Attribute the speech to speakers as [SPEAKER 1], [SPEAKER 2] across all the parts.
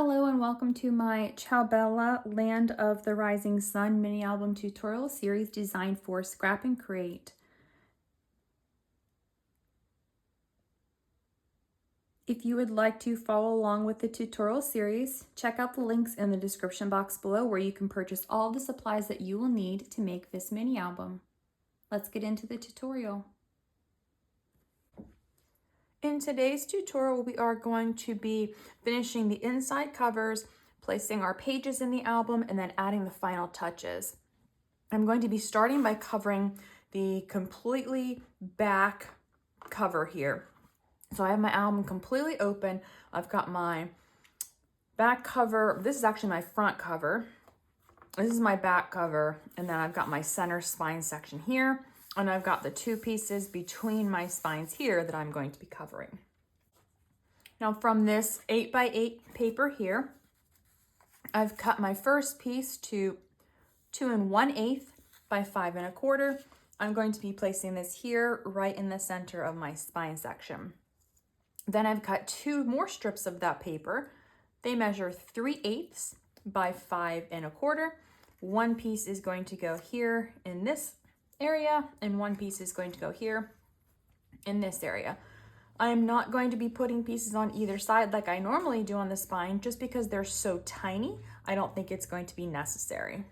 [SPEAKER 1] Hello and welcome to my Ciao Bella Land of the Rising Sun mini album tutorial series designed for Scrap and Create. If you would like to follow along with the tutorial series, check out the links in the description box below where you can purchase all the supplies that you will need to make this mini album. Let's get into the tutorial. In today's tutorial, we are going to be finishing the inside covers, placing our pages in the album, and then adding the final touches. I'm going to be starting by covering the completely back cover here. So I have my album completely open. I've got my back cover. This is actually my front cover. This is my back cover. And then I've got my center spine section here. And I've got the two pieces between my spines here that I'm going to be covering. Now from this 8x8 paper here, I've cut my first piece to 2 1/8 by 5 1/4. I'm going to be placing this here right in the center of my spine section. Then I've cut 2 more strips of that paper. They measure 3/8 by 5 1/4. One piece is going to go here in this area and one piece is going to go here in this area. I am not going to be putting pieces on either side like I normally do on the spine just because they're so tiny. I don't think it's going to be necessary.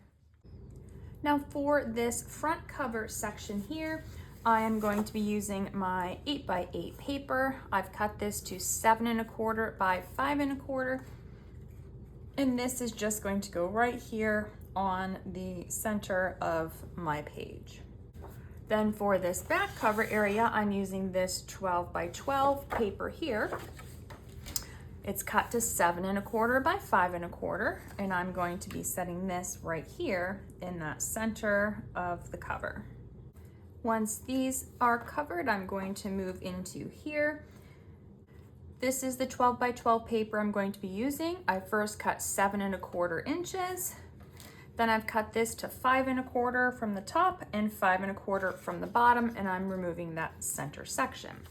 [SPEAKER 1] Now for this front cover section here, I am going to be using my 8x8 paper. I've cut this to 7 1/4 by 5 1/4. And this is just going to go right here on the center of my page. Then for this back cover area, I'm using this 12 by 12 paper here. It's cut to 7 1/4 by 5 1/4, and I'm going to be setting this right here in that center of the cover. Once these are covered, I'm going to move into here. This is the 12 by 12 paper I'm going to be using. I first cut 7 1/4 inches. Then I've cut this to 5 1/4 from the top and 5 1/4 from the bottom, and I'm removing that center section.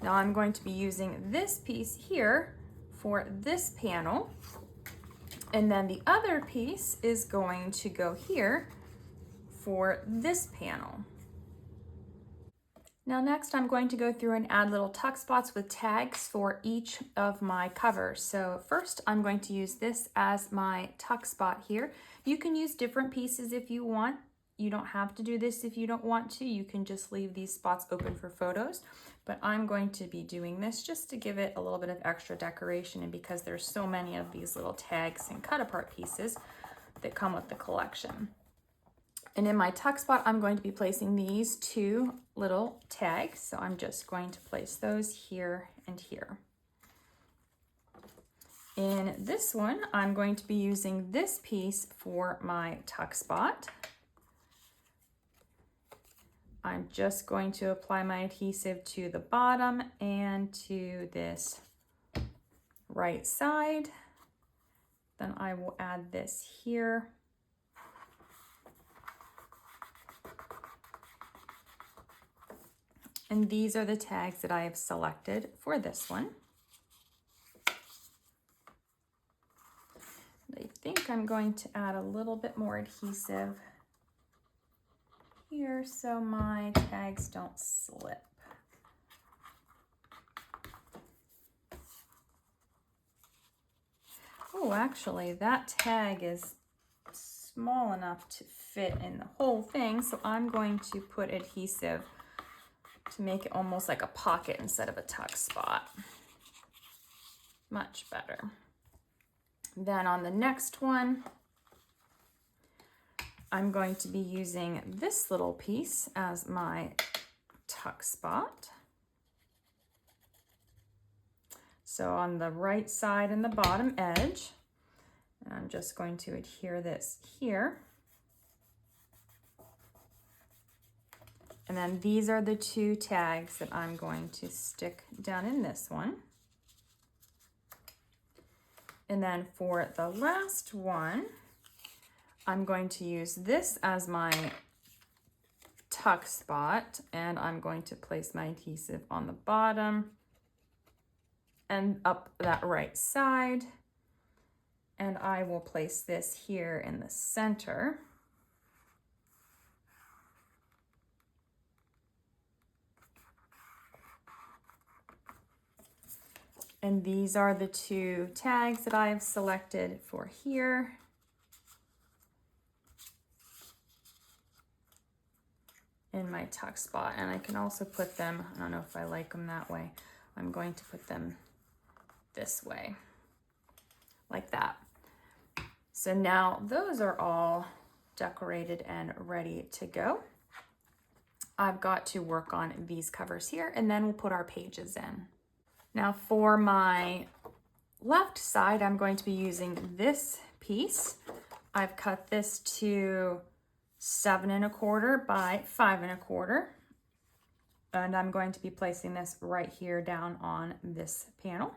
[SPEAKER 1] Now I'm going to be using this piece here for this panel, and then the other piece is going to go here for this panel. Now next I'm going to go through and add little tuck spots with tags for each of my covers. So first I'm going to use this as my tuck spot here. You can use different pieces if you want. You don't have to do this if you don't want to. You can just leave these spots open for photos. But I'm going to be doing this just to give it a little bit of extra decoration, and because there's so many of these little tags and cut apart pieces that come with the collection. And in my tuck spot, I'm going to be placing these 2 little tags. So I'm just going to place those here and here. In this one, I'm going to be using this piece for my tuck spot. I'm just going to apply my adhesive to the bottom and to this right side. Then I will add this here. And these are the tags that I have selected for this one. I think I'm going to add a little bit more adhesive here so my tags don't slip. Oh, actually that tag is small enough to fit in the whole thing, so I'm going to put adhesive to make it almost like a pocket instead of a tuck spot. Much better. Then on the next one, I'm going to be using this little piece as my tuck spot. So on the right side and the bottom edge, and I'm just going to adhere this here. And then these are the 2 tags that I'm going to stick down in this one. And then for the last one, I'm going to use this as my tuck spot, and I'm going to place my adhesive on the bottom and up that right side. And I will place this here in the center. And these are the two tags that I've selected for here. In my tuck spot, and I can also put them, I don't know if I like them that way, I'm going to put them this way, like that. So now those are all decorated and ready to go. I've got to work on these covers here, and then we'll put our pages in. Now for my left side, I'm going to be using this piece. I've cut this to 7 1/4 by 5 1/4, and I'm going to be placing this right here down on this panel.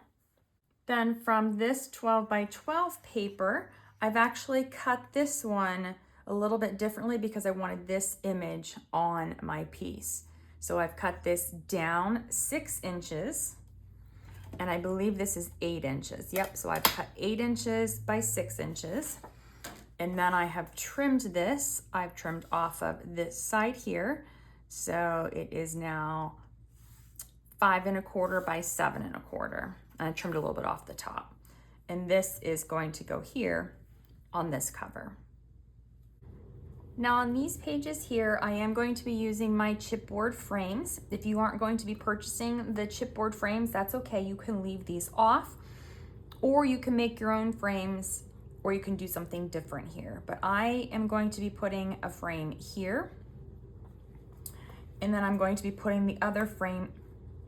[SPEAKER 1] Then from this 12 by 12 paper, I've actually cut this one a little bit differently because I wanted this image on my piece. So I've cut this down 6 inches, and I believe this is 8 inches. Yep, so I've cut 8 inches by 6 inches. And then I have trimmed this. I've trimmed off of this side here. So it is now 5 1/4 by 7 1/4. And I trimmed a little bit off the top. And this is going to go here on this cover. Now on these pages here, I am going to be using my chipboard frames. If you aren't going to be purchasing the chipboard frames, that's okay. You can leave these off, or you can make your own frames, or you can do something different here. But I am going to be putting a frame here, and then I'm going to be putting the other frame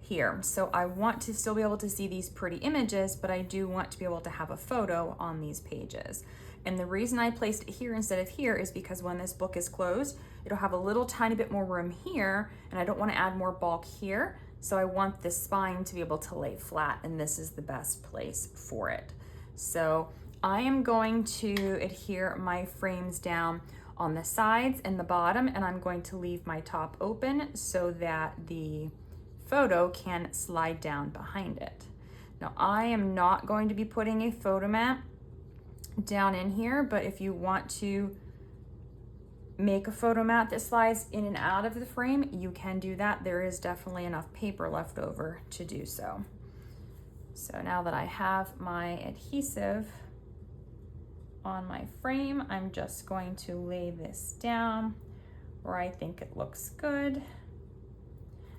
[SPEAKER 1] here. So I want to still be able to see these pretty images, but I do want to be able to have a photo on these pages. And the reason I placed it here instead of here is because when this book is closed, it'll have a little tiny bit more room here, and I don't want to add more bulk here. So I want the spine to be able to lay flat, and this is the best place for it. So I am going to adhere my frames down on the sides and the bottom, and I'm going to leave my top open so that the photo can slide down behind it. Now I am not going to be putting a photo mat down in here, but if you want to make a photo mat that slides in and out of the frame, you can do that. There is definitely enough paper left over to do so. So now that I have my adhesive on my frame, I'm just going to lay this down where I think it looks good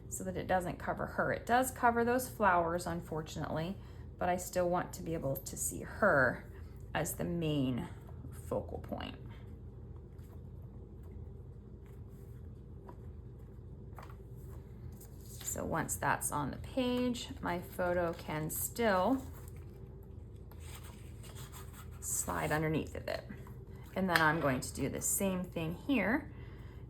[SPEAKER 1] so that it doesn't cover her. It does cover those flowers, unfortunately, but I still want to be able to see her as the main focal point. So once that's on the page, my photo can still slide underneath of it. And then I'm going to do the same thing here.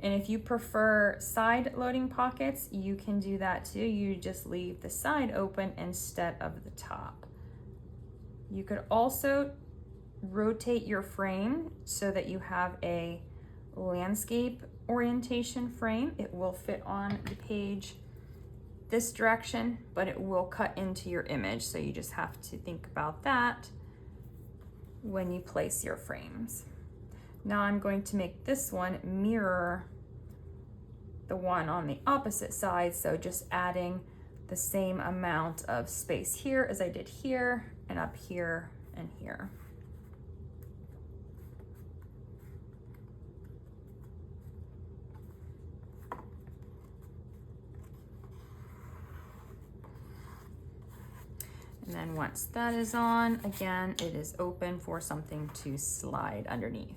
[SPEAKER 1] And if you prefer side loading pockets, you can do that too. You just leave the side open instead of the top. You could also rotate your frame so that you have a landscape orientation frame. It will fit on the page this direction, but it will cut into your image. So you just have to think about that when you place your frames. Now I'm going to make this one mirror the one on the opposite side. So just adding the same amount of space here as I did here, and up here and here. And then once that is on, again, it is open for something to slide underneath.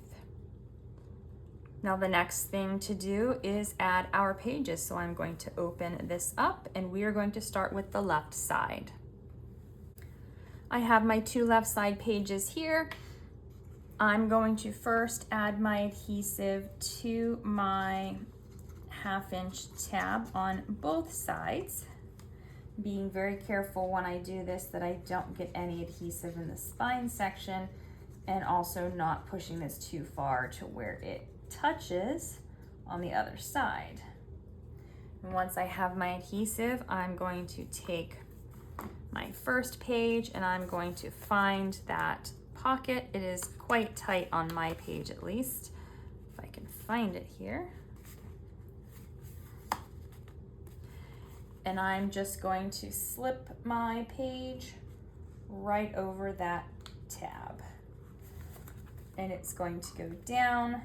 [SPEAKER 1] Now the next thing to do is add our pages. So I'm going to open this up, and we are going to start with the left side. I have my 2 left side pages here. I'm going to first add my adhesive to my 1/2 inch tab on both sides, being very careful when I do this that I don't get any adhesive in the spine section, and also not pushing this too far to where it touches on the other side. And once I have my adhesive, I'm going to take my first page and I'm going to find that pocket. It is quite tight on my page at least. If I can find it here. And I'm just going to slip my page right over that tab. And it's going to go down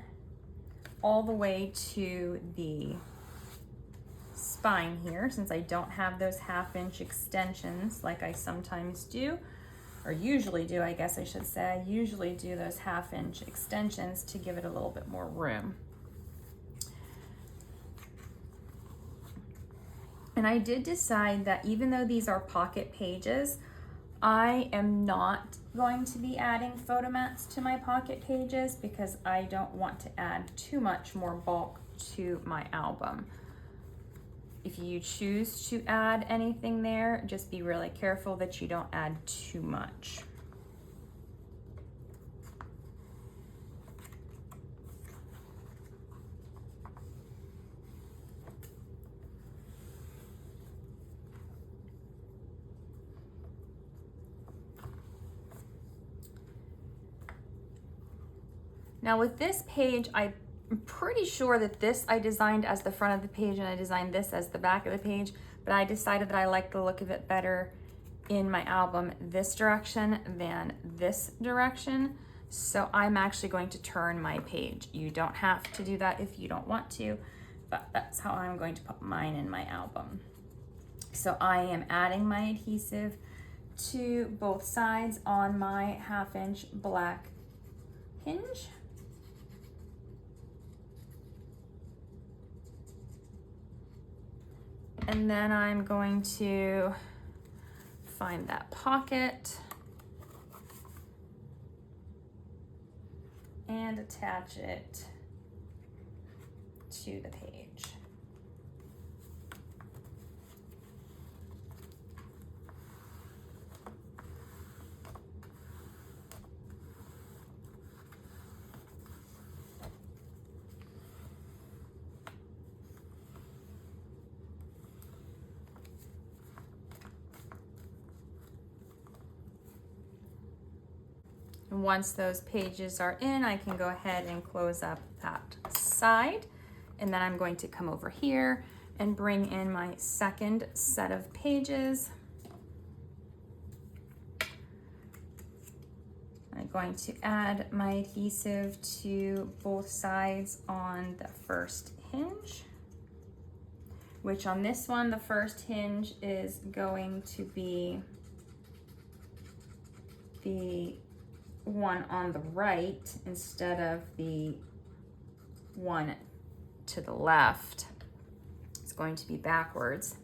[SPEAKER 1] all the way to the spine here, since I don't have those 1/2" extensions like I sometimes do, or usually do, I guess I should say. I usually do those 1/2" extensions to give it a little bit more room. And I did decide that even though these are pocket pages, I am not going to be adding photo mats to my pocket pages because I don't want to add too much more bulk to my album. If you choose to add anything there, just be really careful that you don't add too much. Now with this page, I'm pretty sure that this I designed as the front of the page and I designed this as the back of the page, but I decided that I like the look of it better in my album this direction than this direction. So I'm actually going to turn my page. You don't have to do that if you don't want to, but that's how I'm going to put mine in my album. So I am adding my adhesive to both sides on my 1/2" black hinge. And then I'm going to find that pocket and attach it to the page. And once those pages are in, I can go ahead and close up that side. And then I'm going to come over here and bring in my second set of pages. I'm going to add my adhesive to both sides on the first hinge, which on this one, the first hinge is going to be the one on the right instead of the one to the left. It's going to be backwards.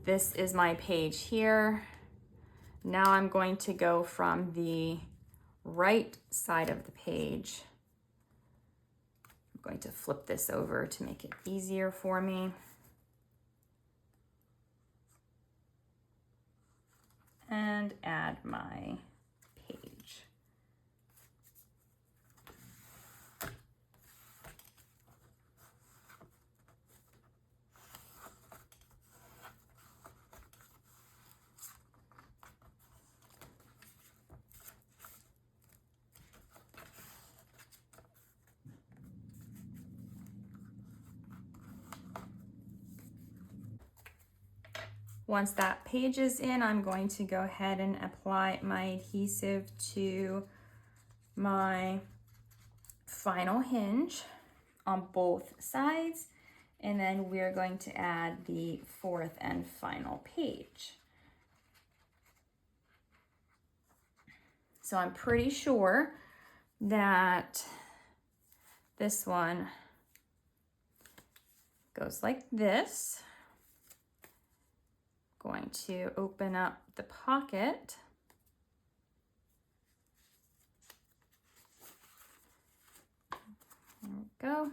[SPEAKER 1] This is my page here. Now I'm going to go from the right side of the page. I'm going to flip this over to make it easier for me. And add my page. Once that page is in, I'm going to go ahead and apply my adhesive to my final hinge on both sides, and then we're going to add the fourth and final page. So I'm pretty sure that this one goes like this. Going to open up the pocket. There we go.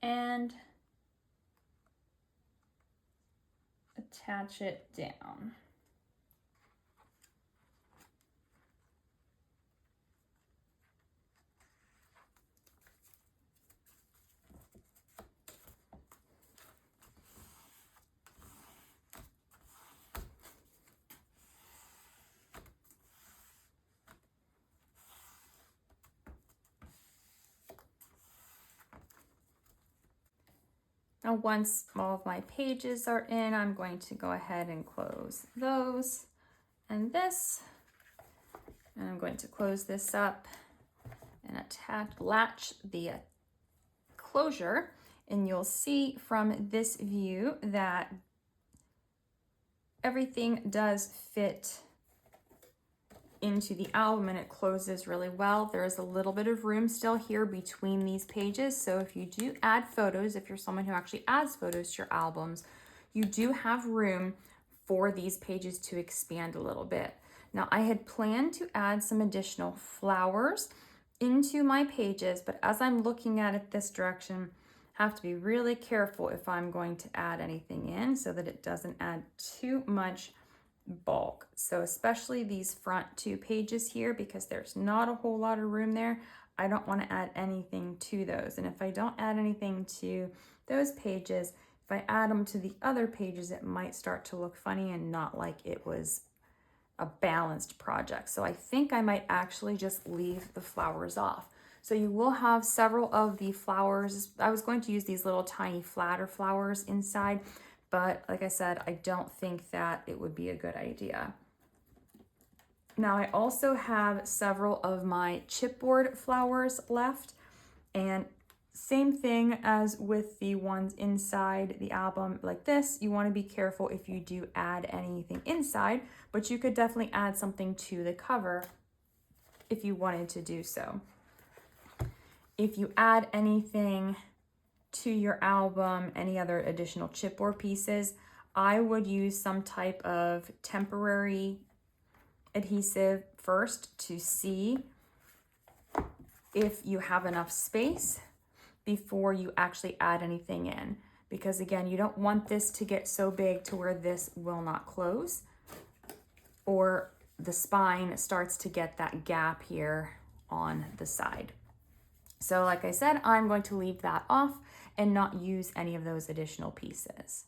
[SPEAKER 1] And attach it down. And once all of my pages are in, I'm going to go ahead and close those and this. And I'm going to close this up and latch the closure. And you'll see from this view that everything does fit into the album and it closes really well. There is a little bit of room still here between these pages. So if you do add photos, if you're someone who actually adds photos to your albums, you do have room for these pages to expand a little bit. Now I had planned to add some additional flowers into my pages, but as I'm looking at it this direction, I have to be really careful if I'm going to add anything in so that it doesn't add too much bulk. So especially these front two pages here, because there's not a whole lot of room there, I don't want to add anything to those. And if I don't add anything to those pages, if I add them to the other pages, it might start to look funny and not like it was a balanced project. So I think I might actually just leave the flowers off. So you will have several of the flowers. I was going to use these little tiny flatter flowers inside, but like I said, I don't think that it would be a good idea. Now I also have several of my chipboard flowers left, and same thing as with the ones inside the album like this, you want to be careful if you do add anything inside, but you could definitely add something to the cover if you wanted to do so. If you add anything to your album, any other additional chipboard pieces, I would use some type of temporary adhesive first to see if you have enough space before you actually add anything in. Because again, you don't want this to get so big to where this will not close, or the spine starts to get that gap here on the side. So like I said, I'm going to leave that off and not use any of those additional pieces.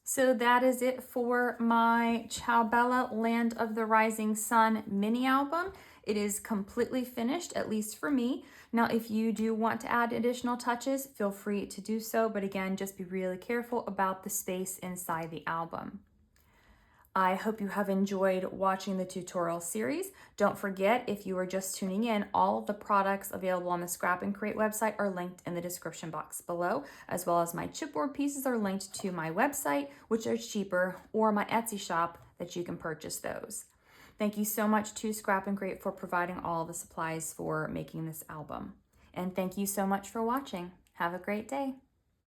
[SPEAKER 1] So that is it for my Ciao Bella Land of the Rising Sun mini album. It is completely finished, at least for me. Now, if you do want to add additional touches, feel free to do so. But again, just be really careful about the space inside the album. I hope you have enjoyed watching the tutorial series. Don't forget, if you are just tuning in, all of the products available on the Scrap and Create website are linked in the description box below, as well as my chipboard pieces are linked to my website, which are cheaper, or my Etsy shop that you can purchase those. Thank you so much to Scrap and Create for providing all the supplies for making this album. And thank you so much for watching. Have a great day.